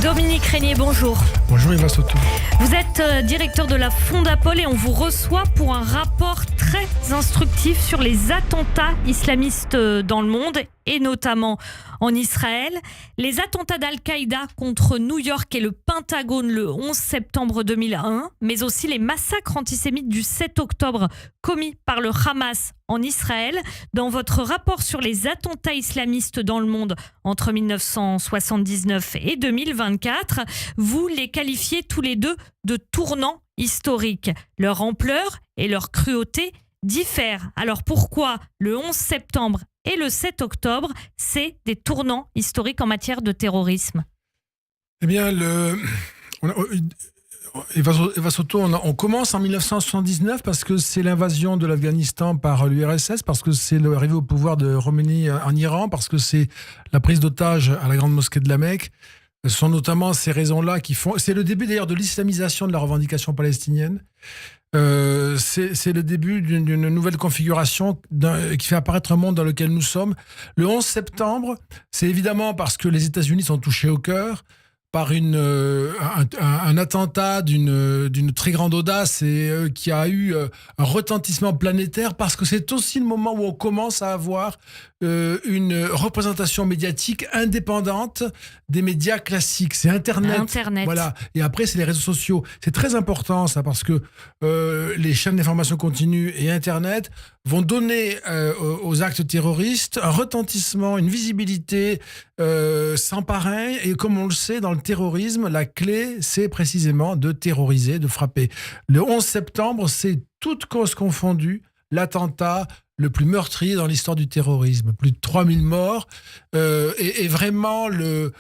Dominique Régnier, bonjour. Bonjour Eva Soto. Vous êtes directeur de la Fondapol et on vous reçoit pour un rapport très instructif sur les attentats islamistes dans le monde et notamment en Israël. Les attentats d'Al-Qaïda contre New York et le Pentagone le 11 septembre 2001, mais aussi les massacres antisémites du 7 octobre commis par le Hamas en Israël. Dans votre rapport sur les attentats islamistes dans le monde entre 1979 et 2024, vous les qualifiez tous les deux de tournants historiques. Leur ampleur et leur cruauté diffèrent. Alors pourquoi le 11 septembre et le 7 octobre, c'est des tournants historiques en matière de terrorisme? Eh bien, Eva Soto, on commence en 1979 parce que c'est l'invasion de l'Afghanistan par l'URSS, parce que c'est l'arrivée au pouvoir de Khomeini en Iran, parce que c'est la prise d'otages à la grande mosquée de la Mecque. Ce sont notamment ces raisons-là qui font... C'est le début d'ailleurs de l'islamisation de la revendication palestinienne. C'est le début d'une nouvelle configuration qui fait apparaître un monde dans lequel nous sommes. Le 11 septembre, c'est évidemment parce que les États-Unis sont touchés au cœur par un attentat d'une très grande audace et qui a eu un retentissement planétaire, parce que c'est aussi le moment où on commence à avoir une représentation médiatique indépendante des médias classiques. C'est Internet. Voilà. Et après, c'est les réseaux sociaux. C'est très important, ça, parce que les chaînes d'information continue et Internet vont donner aux actes terroristes un retentissement, une visibilité sans pareil. Et comme on le sait, dans le terrorisme, la clé, c'est précisément de terroriser, de frapper. Le 11 septembre, c'est toute cause confondue, l'attentat le plus meurtrier dans l'histoire du terrorisme. Plus de 3000 morts. Et vraiment, le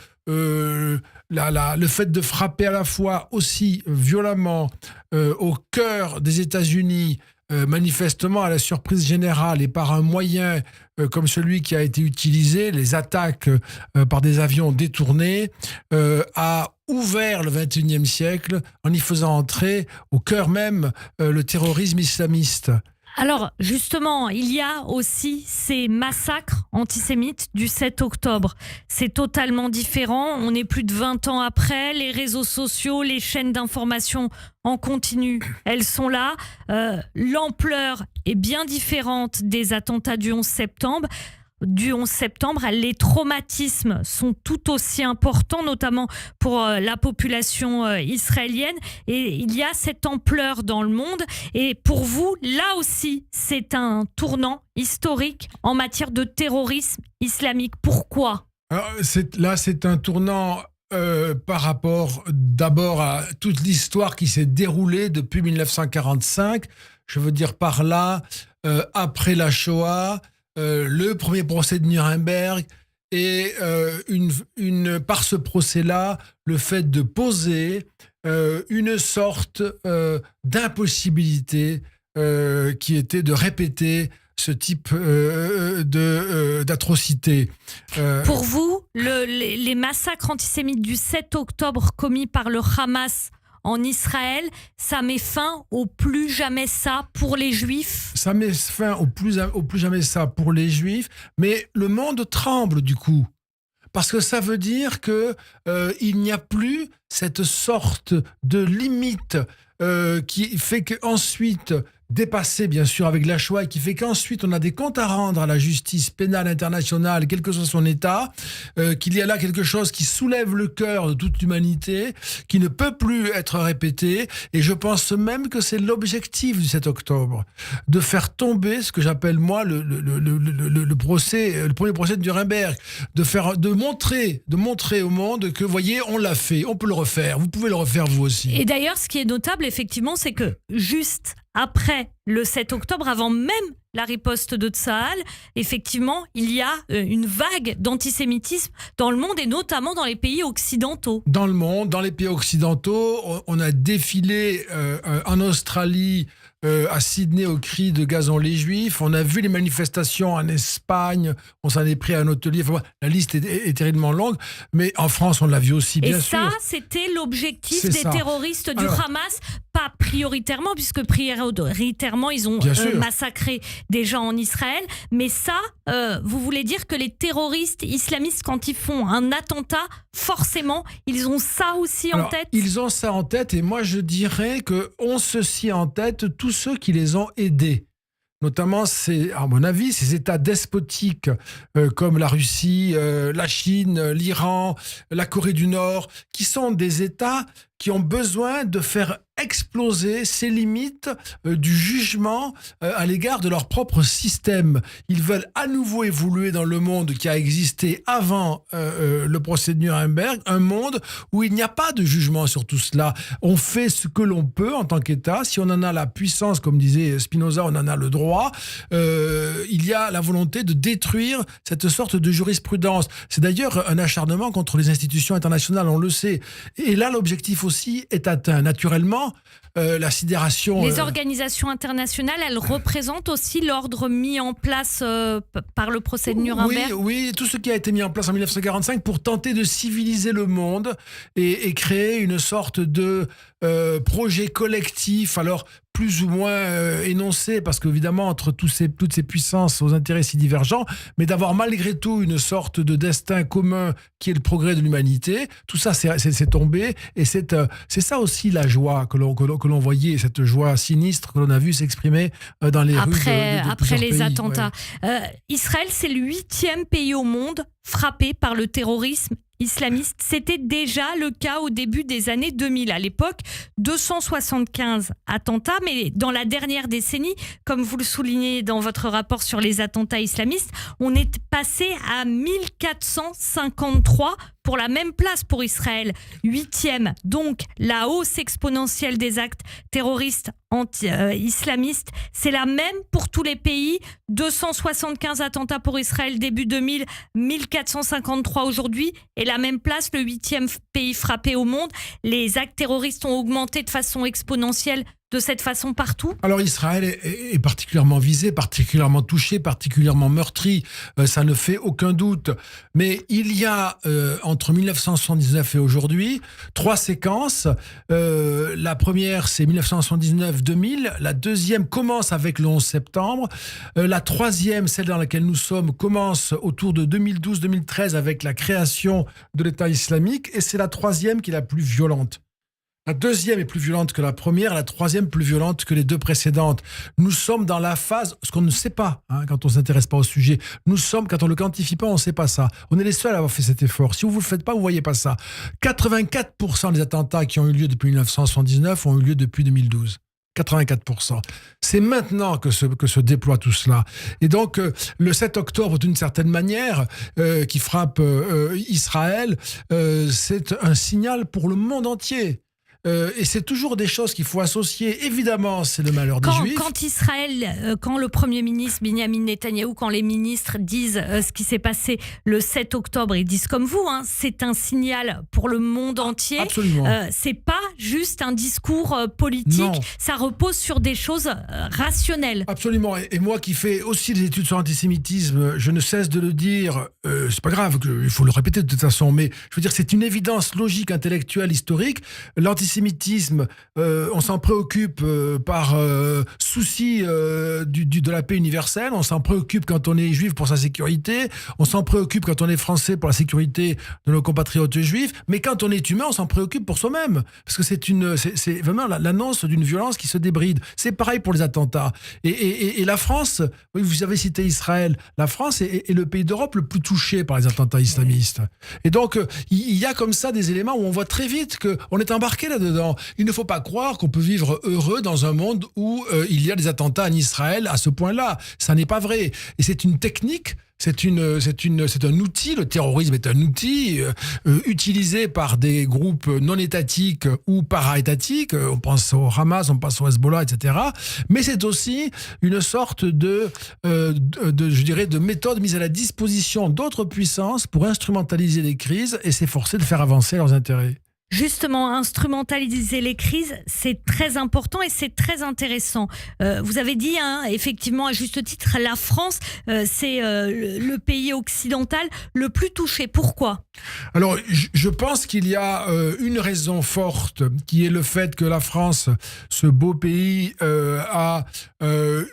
fait de frapper à la fois aussi violemment au cœur des États-Unis, manifestement à la surprise générale et par un moyen comme celui qui a été utilisé, les attaques par des avions détournés, a ouvert le XXIe siècle en y faisant entrer au cœur même le terrorisme islamiste. Alors, justement, il y a aussi ces massacres antisémites du 7 octobre. C'est totalement différent. On est plus de 20 ans après. Les réseaux sociaux, les chaînes d'information en continu, elles sont là. L'ampleur est bien différente des attentats du 11 septembre. Les traumatismes sont tout aussi importants, notamment pour la population israélienne. Et il y a cette ampleur dans le monde. Et pour vous, là aussi, c'est un tournant historique en matière de terrorisme islamique. Pourquoi ? Alors, c'est un tournant par rapport d'abord à toute l'histoire qui s'est déroulée depuis 1945. Je veux dire par là, après la Shoah, le premier procès de Nuremberg et par ce procès-là, le fait de poser une sorte d'impossibilité qui était de répéter ce type d'atrocité. Pour vous, les massacres antisémites du 7 octobre commis par le Hamas en Israël, ça met fin au plus jamais ça pour les Juifs? Ça met fin au plus jamais ça pour les Juifs, mais le monde tremble du coup. Parce que ça veut dire que il n'y a plus cette sorte de limite qui fait qu'ensuite, dépassé bien sûr avec la Shoah, et qui fait qu'ensuite on a des comptes à rendre à la justice pénale internationale, quel que soit son état, qu'il y a là quelque chose qui soulève le cœur de toute l'humanité, qui ne peut plus être répété. Et je pense même que c'est l'objectif du 7 octobre, de faire tomber ce que j'appelle moi le premier procès de Nuremberg, de montrer au monde que, voyez, on l'a fait, on peut le refaire, vous pouvez le refaire vous aussi. Et d'ailleurs, ce qui est notable effectivement, c'est que juste après le 7 octobre, avant même la riposte de Tsahal, effectivement, il y a une vague d'antisémitisme dans le monde et notamment dans les pays occidentaux. Dans le monde, dans les pays occidentaux, on a défilé en Australie, à Sydney au cri de gazons les Juifs. On a vu les manifestations en Espagne, on s'en est pris à un hôtelier. Enfin, la liste est terriblement longue, mais en France, on l'a vu aussi, bien sûr. Et ça, c'était l'objectif des terroristes du Hamas pas prioritairement, puisque prioritairement, ils ont massacré des gens en Israël. Mais ça, vous voulez dire que les terroristes islamistes, quand ils font un attentat, forcément, ils ont ça aussi en tête? Ils ont ça en tête, et moi je dirais qu'on ceci en tête tous ceux qui les ont aidés. Notamment, à mon avis, ces États despotiques comme la Russie, la Chine, l'Iran, la Corée du Nord, qui sont des États qui ont besoin de faire exploser ces limites du jugement à l'égard de leur propre système. Ils veulent à nouveau évoluer dans le monde qui a existé avant le procès de Nuremberg, un monde où il n'y a pas de jugement sur tout cela. On fait ce que l'on peut en tant qu'État. Si on en a la puissance, comme disait Spinoza, on en a le droit. Il y a la volonté de détruire cette sorte de jurisprudence. C'est d'ailleurs un acharnement contre les institutions internationales, on le sait. Et là, l'objectif aussi est atteint. Naturellement, la sidération... Les organisations internationales, elles représentent aussi l'ordre mis en place par le procès de Nuremberg? Oui, tout ce qui a été mis en place en 1945 pour tenter de civiliser le monde et créer une sorte de projet collectif, alors plus ou moins énoncé, parce qu'évidemment, entre toutes ces puissances aux intérêts si divergents, mais d'avoir malgré tout une sorte de destin commun qui est le progrès de l'humanité. Tout ça, c'est tombé, et c'est ça aussi la joie que l'on voyait, cette joie sinistre que l'on a vue s'exprimer dans les rues de après les pays. attentats. Ouais. Israël, c'est le 8e pays au monde frappé par le terrorisme islamiste. C'était déjà le cas au début des années 2000. À l'époque, 275 attentats, mais dans la dernière décennie, comme vous le soulignez dans votre rapport sur les attentats islamistes, on est passé à 1453 pour la même place pour Israël, 8e. Donc, la hausse exponentielle des actes terroristes islamistes, c'est la même pour tous les pays. 275 attentats pour Israël début 2000, 1453 aujourd'hui, et la même place, le 8e pays frappé au monde. Les actes terroristes ont augmenté de façon exponentielle de cette façon partout? Alors Israël est particulièrement visé, particulièrement touché, particulièrement meurtri, ça ne fait aucun doute. Mais il y a, entre 1979 et aujourd'hui, 3 séquences. La première, c'est 1979-2000. La deuxième commence avec le 11 septembre. La troisième, celle dans laquelle nous sommes, commence autour de 2012-2013 avec la création de l'État islamique. Et c'est la troisième qui est la plus violente. La deuxième est plus violente que la première, la troisième plus violente que les deux précédentes. Nous sommes dans la phase, ce qu'on ne sait pas quand on ne s'intéresse pas au sujet, quand on ne le quantifie pas, on ne sait pas ça. On est les seuls à avoir fait cet effort. Si vous ne le faites pas, vous ne voyez pas ça. 84% des attentats qui ont eu lieu depuis 1979 ont eu lieu depuis 2012. 84%. C'est maintenant que se déploie tout cela. Et donc, le 7 octobre, d'une certaine manière, qui frappe Israël, c'est un signal pour le monde entier. Et c'est toujours des choses qu'il faut associer. Évidemment, c'est le malheur des Juifs. Quand Israël, quand le Premier ministre Benjamin Netanyahou, quand les ministres disent ce qui s'est passé le 7 octobre, ils disent comme vous, c'est un signal pour le monde entier. Absolument. C'est pas juste un discours politique. Non. Ça repose sur des choses rationnelles. Absolument. Et moi qui fais aussi des études sur l'antisémitisme, je ne cesse de le dire. C'est pas grave, il faut le répéter de toute façon, mais je veux dire, c'est une évidence logique, intellectuelle, historique. L'antisémitisme, on s'en préoccupe par souci de la paix universelle, on s'en préoccupe quand on est juif pour sa sécurité, on s'en préoccupe quand on est français pour la sécurité de nos compatriotes juifs, mais quand on est humain, on s'en préoccupe pour soi-même, parce que c'est vraiment l'annonce d'une violence qui se débride. C'est pareil pour les attentats. Et la France, oui, vous avez cité Israël, la France est le pays d'Europe le plus touché par les attentats islamistes. Et donc, il y a comme ça des éléments où on voit très vite qu'on est embarqué là-dedans. Il ne faut pas croire qu'on peut vivre heureux dans un monde où il y a des attentats en Israël à ce point-là. Ça n'est pas vrai. Et c'est une technique, c'est un outil, le terrorisme est un outil utilisé par des groupes non étatiques ou para-étatiques. On pense au Hamas, on pense au Hezbollah, etc. Mais c'est aussi une sorte je dirais, de méthode mise à la disposition d'autres puissances pour instrumentaliser les crises et s'efforcer de faire avancer leurs intérêts. Justement, instrumentaliser les crises, c'est très important et c'est très intéressant. Vous avez dit, effectivement, à juste titre, la France, c'est le pays occidental le plus touché. Pourquoi ? Alors, je pense qu'il y a une raison forte, qui est le fait que la France, ce beau pays, a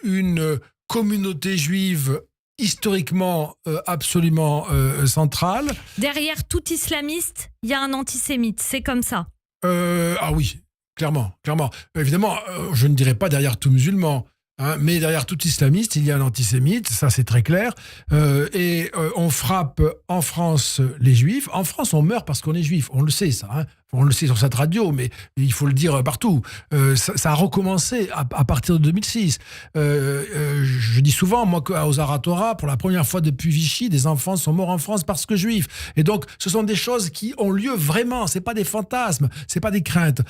une communauté juive historiquement absolument centrale. Derrière tout islamiste, il y a un antisémite, c'est comme ça. Ah oui, clairement. Évidemment, je ne dirais pas derrière tout musulman, mais derrière tout islamiste, il y a un antisémite, ça c'est très clair. On frappe en France les juifs. En France, on meurt parce qu'on est juif, on le sait ça. On le sait sur cette radio, mais il faut le dire partout. Ça a recommencé à partir de 2006. Je dis souvent, moi, qu'à Ozaratora, pour la première fois depuis Vichy, des enfants sont morts en France parce que juifs. Et donc, ce sont des choses qui ont lieu vraiment. C'est pas des fantasmes, c'est pas des craintes.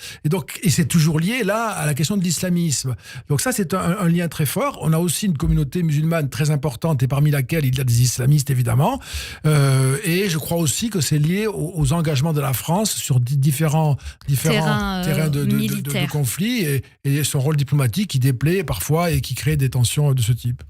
Et c'est toujours lié, là, à la question de l'islamisme. Donc ça, c'est un lien très fort. On a aussi une communauté musulmane très importante et parmi laquelle il y a des islamistes, évidemment. Et je crois aussi que c'est lié aux engagements de la France sur différents terrains de conflit et son rôle diplomatique qui déplaît parfois et qui crée des tensions de ce type.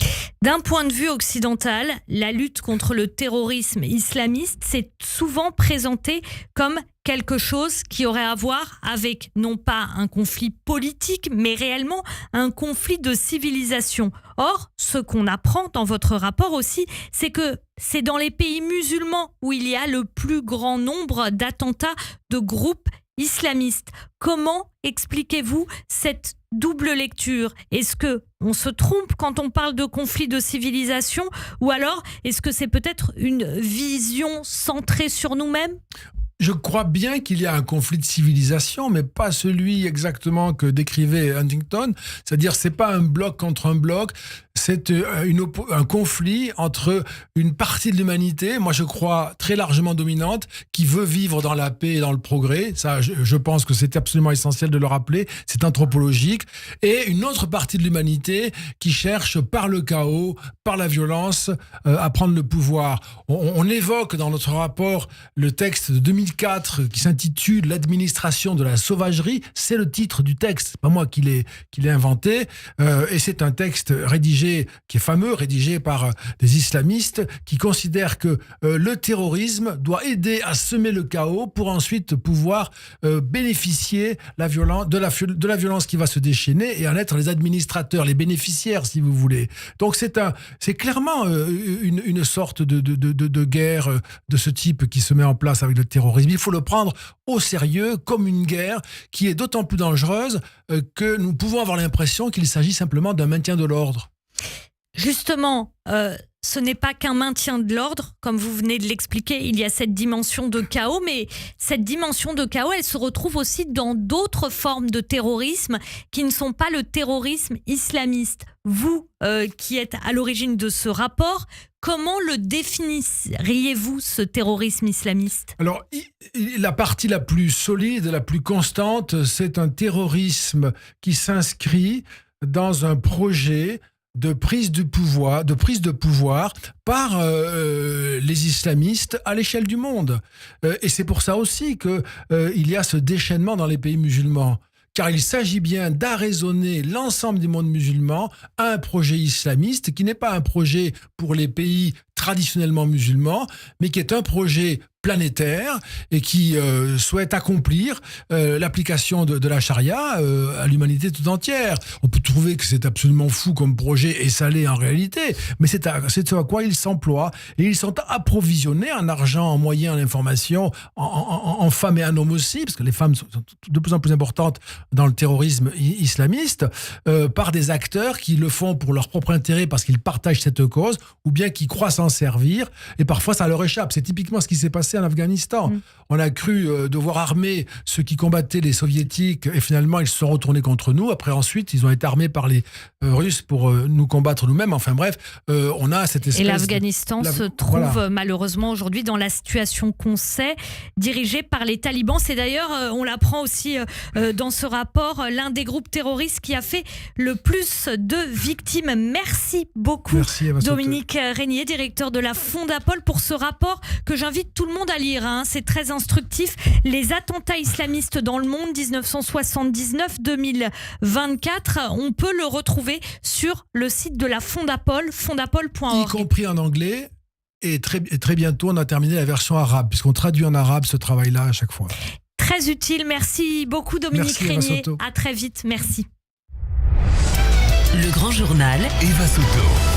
D'un point de vue occidental, la lutte contre le terrorisme islamiste s'est souvent présentée comme quelque chose qui aurait à voir avec non pas un conflit politique, mais réellement un conflit de civilisation. Or, ce qu'on apprend dans votre rapport aussi, c'est que c'est dans les pays musulmans où il y a le plus grand nombre d'attentats de groupes islamistes. Comment expliquez-vous cette double lecture ? Est-ce que on se trompe quand on parle de conflit de civilisation, ou alors est-ce que c'est peut-être une vision centrée sur nous-mêmes ? Je crois bien qu'il y a un conflit de civilisation, mais pas celui exactement que décrivait Huntington. C'est-à-dire, c'est pas un bloc contre un bloc, c'est un conflit entre une partie de l'humanité, moi je crois très largement dominante, qui veut vivre dans la paix et dans le progrès. Ça, je pense que c'est absolument essentiel de le rappeler, c'est anthropologique. Et une autre partie de l'humanité qui cherche par le chaos, par la violence, à prendre le pouvoir. On évoque dans notre rapport le texte de 2004 qui s'intitule « L'administration de la sauvagerie ». C'est le titre du texte, c'est pas moi qui l'ai inventé. Et c'est un texte rédigé, qui est fameux, rédigé par des islamistes qui considèrent que le terrorisme doit aider à semer le chaos pour ensuite pouvoir bénéficier de la violence qui va se déchaîner et en être les administrateurs, les bénéficiaires, si vous voulez. Donc c'est clairement une sorte de guerre de ce type qui se met en place avec le terrorisme. Il faut le prendre au sérieux comme une guerre qui est d'autant plus dangereuse que nous pouvons avoir l'impression qu'il s'agit simplement d'un maintien de l'ordre. Justement, ce n'est pas qu'un maintien de l'ordre, comme vous venez de l'expliquer, il y a cette dimension de chaos, mais cette dimension de chaos, elle se retrouve aussi dans d'autres formes de terrorisme qui ne sont pas le terrorisme islamiste. Vous, qui êtes à l'origine de ce rapport, comment le définiriez-vous, ce terrorisme islamiste ? Alors, la partie la plus solide, la plus constante, c'est un terrorisme qui s'inscrit dans un projet de prise de pouvoir par les islamistes à l'échelle du monde. Et c'est pour ça aussi qu'il y a ce déchaînement dans les pays musulmans. Car il s'agit bien d'arraisonner l'ensemble du monde musulman à un projet islamiste qui n'est pas un projet pour les pays traditionnellement musulmans, mais qui est un projet planétaire et qui souhaite accomplir l'application de la charia à l'humanité tout entière. On peut trouver que c'est absolument fou comme projet et ça l'est en réalité, mais c'est ce à quoi ils s'emploient et ils sont approvisionnés en argent, en moyens, en information, en femmes et en hommes aussi, parce que les femmes sont de plus en plus importantes dans le terrorisme islamiste, par des acteurs qui le font pour leur propre intérêt parce qu'ils partagent cette cause ou bien qui croient s'en servir et parfois ça leur échappe. C'est typiquement ce qui s'est passé en Afghanistan. On a cru devoir armer ceux qui combattaient les soviétiques et finalement ils se sont retournés contre nous. Après ensuite ils ont été armés par les Russes pour nous combattre nous-mêmes. Enfin bref, on a cette espèce... Et l'Afghanistan se trouve malheureusement aujourd'hui dans la situation qu'on sait, dirigée par les talibans. C'est d'ailleurs, on l'apprend aussi dans ce rapport, l'un des groupes terroristes qui a fait le plus de victimes. Merci beaucoup. Merci à Dominique Régnier, directeur de la Fondapol, pour ce rapport que j'invite tout le monde monde à lire, hein. C'est très instructif. Les attentats islamistes dans le monde 1979-2024. On peut le retrouver sur le site de la Fondapol, fondapol.org. Y compris en anglais. Et très bientôt, on a terminé la version arabe, puisqu'on traduit en arabe ce travail-là à chaque fois. Très utile. Merci beaucoup, Dominique Régnier. À très vite. Merci. Le Grand Journal. Eva Soto.